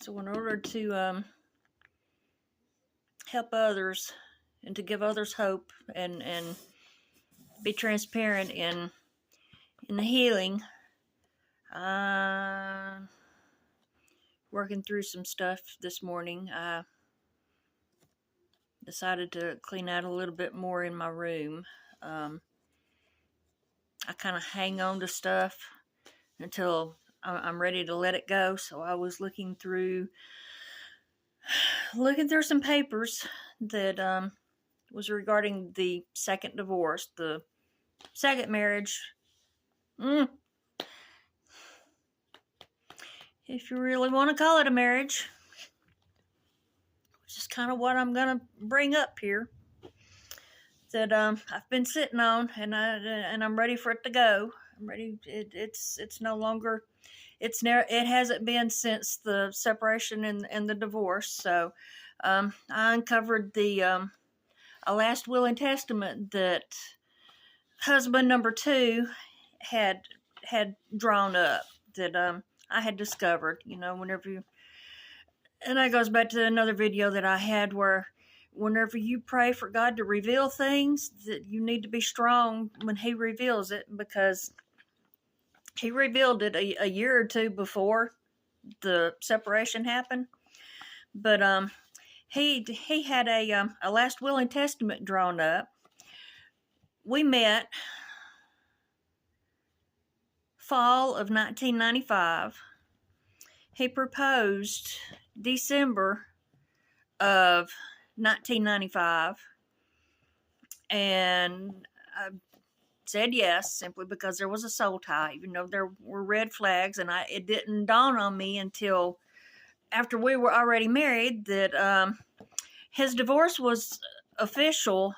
So in order to help others and to give others hope and be transparent in the healing, working through some stuff this morning, I decided to clean out a little bit more in my room. I kind of hang on to stuff until I'm ready to let it go. So I was looking through some papers that was regarding the second divorce, the second marriage. If you really want to call it a marriage, which is kind of what I'm gonna bring up here. That I've been sitting on, and I'm ready for it to go. I'm ready. It's no longer. It hasn't been since the separation and the divorce. So I uncovered the a last will and testament that husband number 2 had drawn up, that I had discovered. Whenever you, and that goes back to another video that I had where whenever you pray for God to reveal things, that you need to be strong when He reveals it, because He revealed it a year or two before the separation happened. But he had a last will and testament drawn up. We met fall of 1995. He proposed December of 1995, and I said yes simply because there was a soul tie, even though there were red flags, and it didn't dawn on me until after we were already married that his divorce was official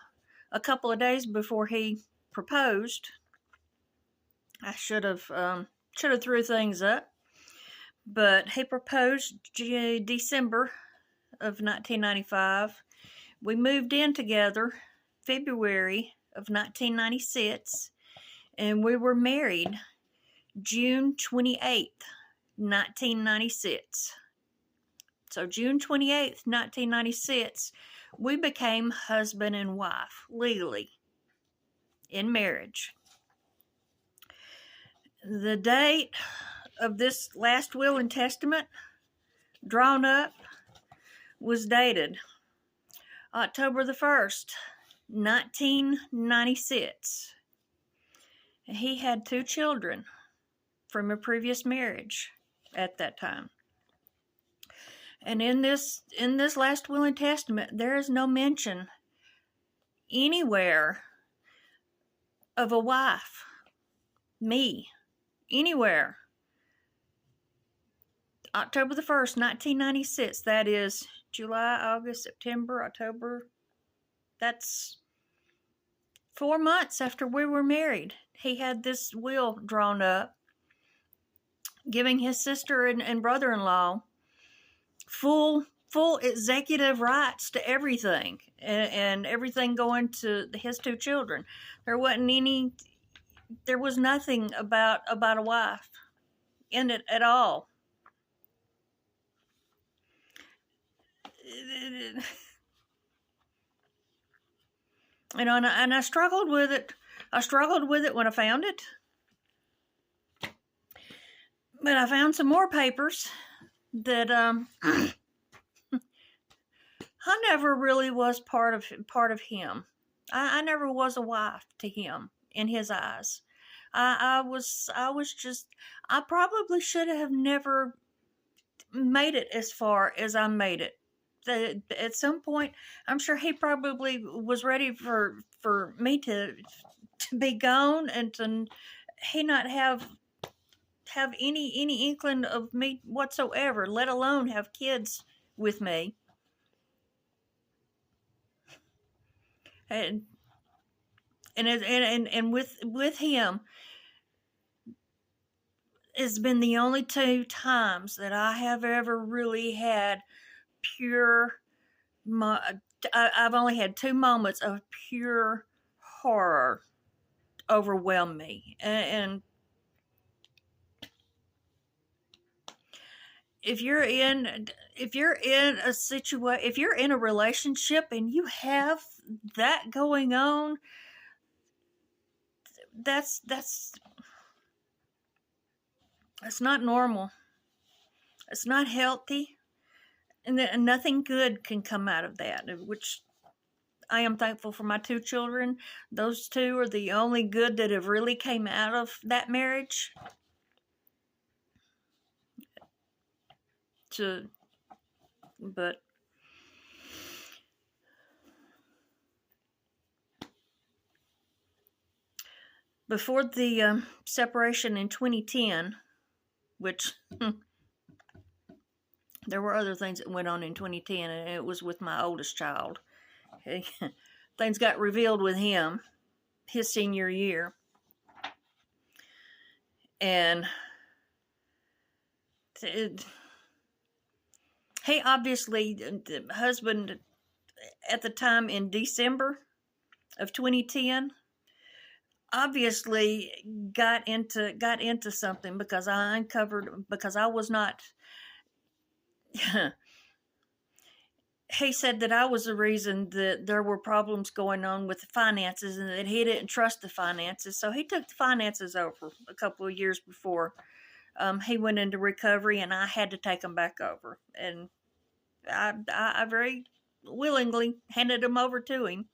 a couple of days before he proposed. I should have threw things up, but he proposed December of 1995. We moved in together February of 1996, and we were married June 28th, 1996. So June 28th, 1996, we became husband and wife legally in marriage. The date of this last will and testament drawn up was dated October the 1st, 1996. He had 2 children from a previous marriage at that time. And in this last will and testament, there is no mention anywhere of a wife, me, anywhere. October the 1st, 1996, that is July, August, September, October. That's 4 months after we were married. He had this will drawn up, giving his sister and brother-in-law full executive rights to everything, and everything going to his 2 children. There was nothing about a wife in it at all. And I struggled with it. I struggled with it when I found it. But I found some more papers that I never really was part of him. I never was a wife to him in his eyes. I probably should have never made it as far as I made it. At some point, I'm sure he probably was ready for me to be gone, and to he not have any inkling of me whatsoever, let alone have kids with me. And with him, it's been the only 2 times that I have ever really had pure. I've only had 2 moments of pure horror overwhelm me, and if you're in a situation, if you're in a relationship and you have that going on, that's not normal. It's not healthy, and nothing good can come out of that, which I am thankful for my two children. Those two are the only good that have really came out of that marriage. To, but before the separation in 2010, which there were other things that went on in 2010, and it was with my oldest child. Things got revealed with him his senior year. And he obviously, the husband at the time in December of 2010, obviously got into something, because I uncovered, because I was not he said that I was the reason that there were problems going on with the finances, and that he didn't trust the finances. So he took the finances over a couple of years before he went into recovery, and I had to take them back over. And I very willingly handed them over to him.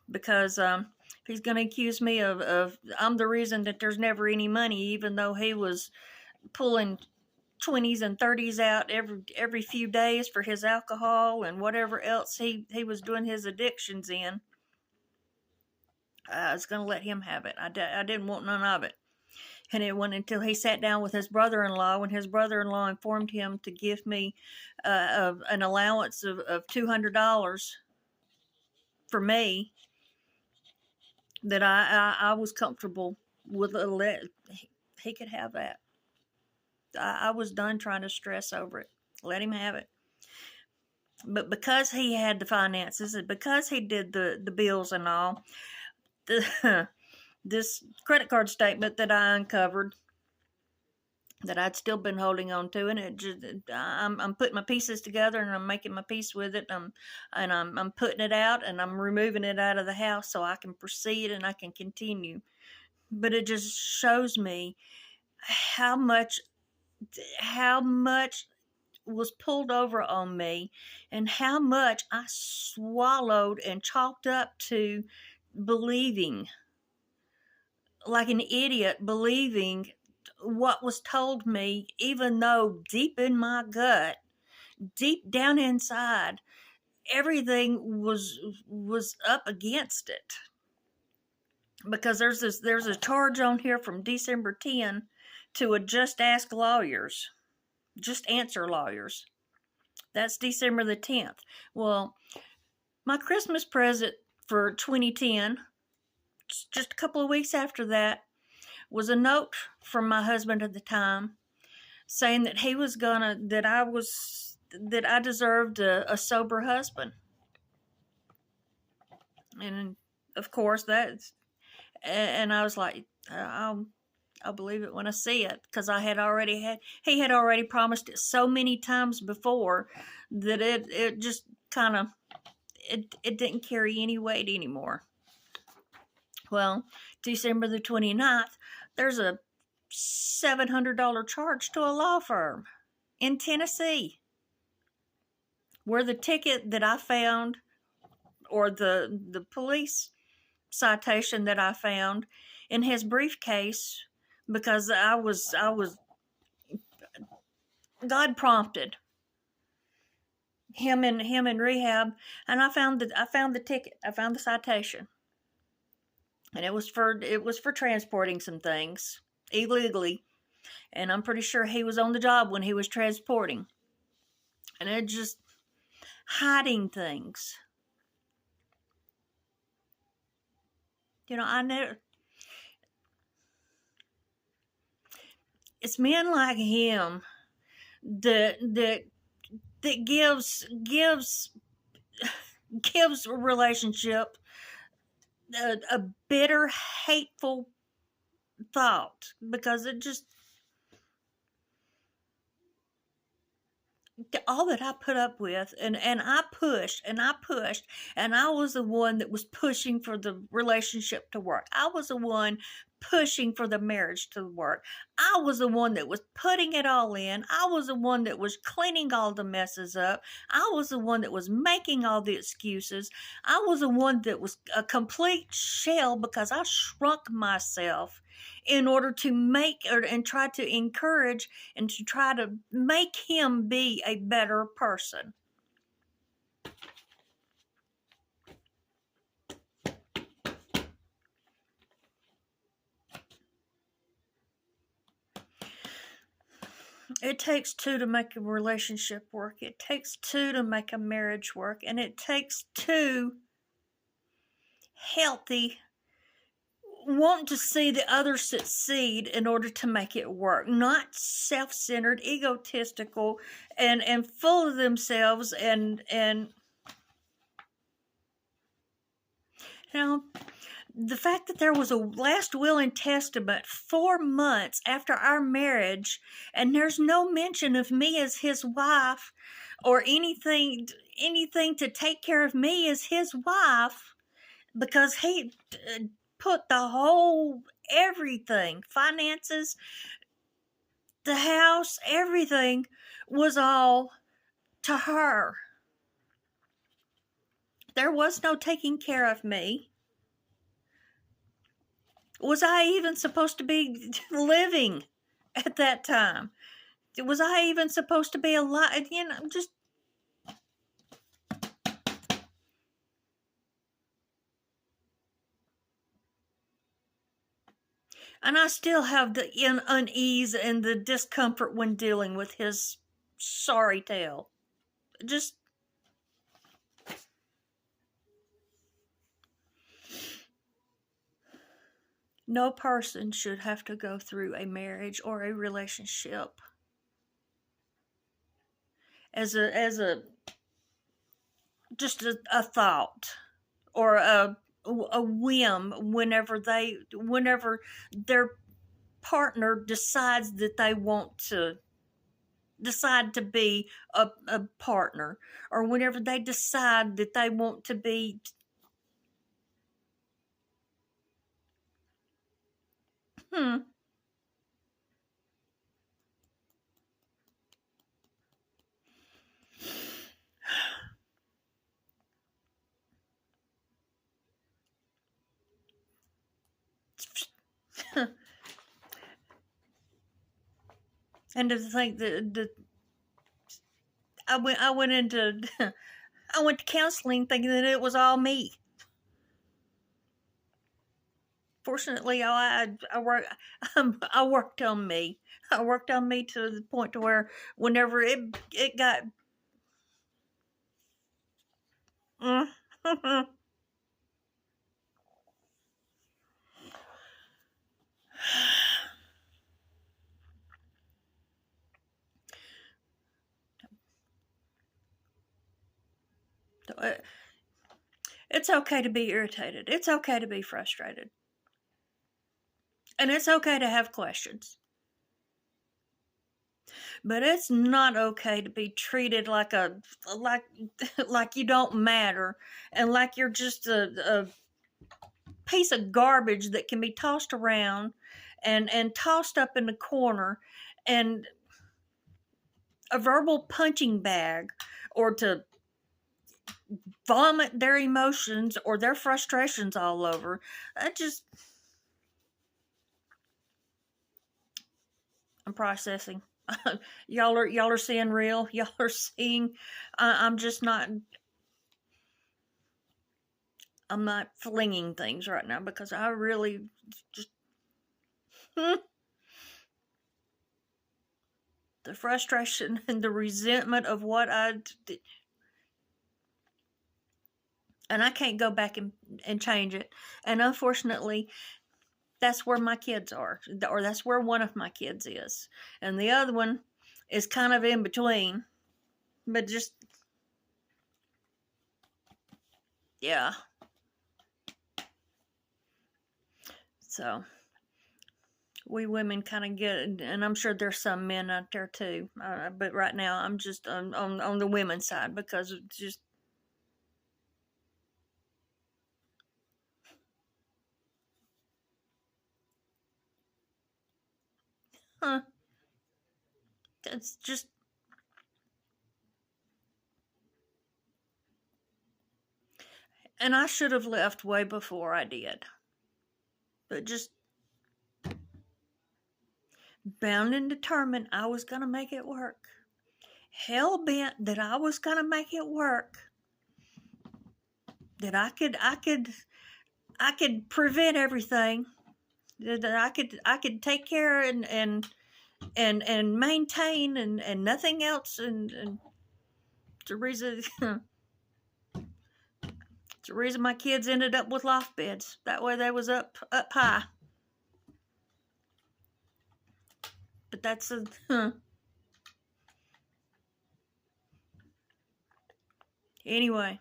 Because if he's going to accuse me of I'm the reason that there's never any money, even though he was pulling 20s and 30s out every few days for his alcohol and whatever else he was doing his addictions in, I was going to let him have it. I didn't want none of it. And it wasn't until he sat down with his brother-in-law, when his brother-in-law informed him to give me an allowance of $200 for me, that I was comfortable with he could have that. I was done trying to stress over it. Let him have it. But because he had the finances, and because he did the bills and all, this credit card statement that I uncovered, that I'd still been holding on to, and I'm putting my pieces together, and I'm making my peace with it, and I'm putting it out, and I'm removing it out of the house so I can proceed and I can continue. But it just shows me how much was pulled over on me, and how much I swallowed and chalked up to believing, like an idiot, believing what was told me, even though deep in my gut, deep down inside, everything was up against it. Because there's a charge on here from December 10 to a Just Ask Lawyers, Just Answer Lawyers. That's December the 10th. Well, my Christmas present for 2010, just a couple of weeks after that, was a note from my husband at the time, saying that that I deserved a sober husband. And of course and I was like, I'll believe it when I see it, because he had already promised it so many times before that it just kind of, it didn't carry any weight anymore. Well, December the 29th, there's a $700 charge to a law firm in Tennessee, where the ticket that I found, or the police citation that I found in his briefcase, because I was God prompted him in rehab, and I found the ticket, I found the citation, and it was for transporting some things illegally, and I'm pretty sure he was on the job when he was transporting, and it just hiding things. I never. It's men like him that gives a relationship a bitter, hateful thought, because it just, all that I put up with, and I pushed and I pushed, and I was the one that was pushing for the relationship to work. I was the one pushing for the marriage to work. I was the one that was putting it all in. I was the one that was cleaning all the messes up. I was the one that was making all the excuses. I was the one that was a complete shell because I shrunk myself in order to make and try to encourage and to try to make him be a better person. It takes two to make a relationship work. It takes two to make a marriage work. And it takes two healthy, want to see the other succeed in order to make it work. Not self-centered, egotistical, and full of themselves and you know, the fact that there was a last will and testament 4 months after our marriage, and there's no mention of me as his wife or anything to take care of me as his wife, because he put the whole everything, finances, the house, everything was all to her. There was no taking care of me. Was I even supposed to be living at that time? Was I even supposed to be alive? Just. And I still have the unease and the discomfort when dealing with his sorry tale. Just. No person should have to go through a marriage or a relationship as a just a thought or a whim whenever their partner decides that they want to decide to be a partner, or whenever they decide that they want to be and to think that I went into I went to counseling thinking that it was all me. Fortunately, I worked on me. I worked on me to the point to where whenever it got it's okay to be irritated. It's okay to be frustrated. And it's okay to have questions. But it's not okay to be treated like like you don't matter, and like you're just a piece of garbage that can be tossed around and tossed up in the corner, and a verbal punching bag, or to vomit their emotions or their frustrations all over. I'm processing. y'all are seeing real. Y'all are seeing. I'm just not. I'm not flinging things right now because I really just. The frustration and the resentment of what I did. And I can't go back and change it. And unfortunately, that's where my kids are, or that's where one of my kids is. And the other one is kind of in between, but just, yeah. So we women kind of get, and I'm sure there's some men out there too. But right now, I'm just on the women's side because it's just, huh? It's just, and I should have left way before I did, but just bound and determined I was gonna make it work. Hell bent that I was gonna make it work. That I could prevent everything. That I could take care and maintain and nothing else, and the reason the reason my kids ended up with loft beds. That way they was up high. But that's a anyway.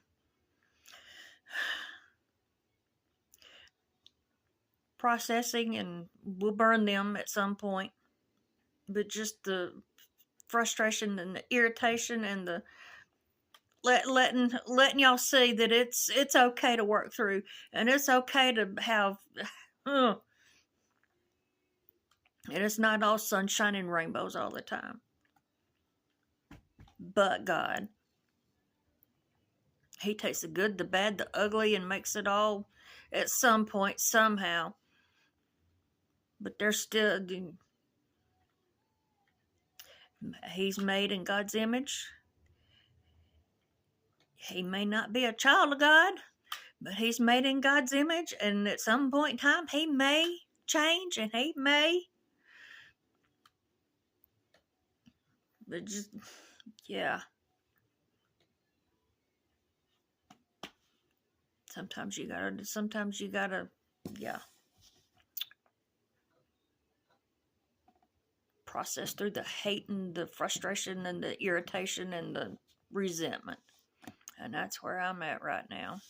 Processing, and we'll burn them at some point. But just the frustration and the irritation and the letting y'all see that it's okay to work through, and it's okay to have and it's not all sunshine and rainbows all the time. But God, He takes the good, the bad, the ugly, and makes it all at some point somehow. But there's still, He's made in God's image. He may not be a child of God, but He's made in God's image, and at some point in time, He may change, and He may. But just, yeah. Sometimes you gotta, yeah. Process through the hate and the frustration and the irritation and the resentment. And that's where I'm at right now.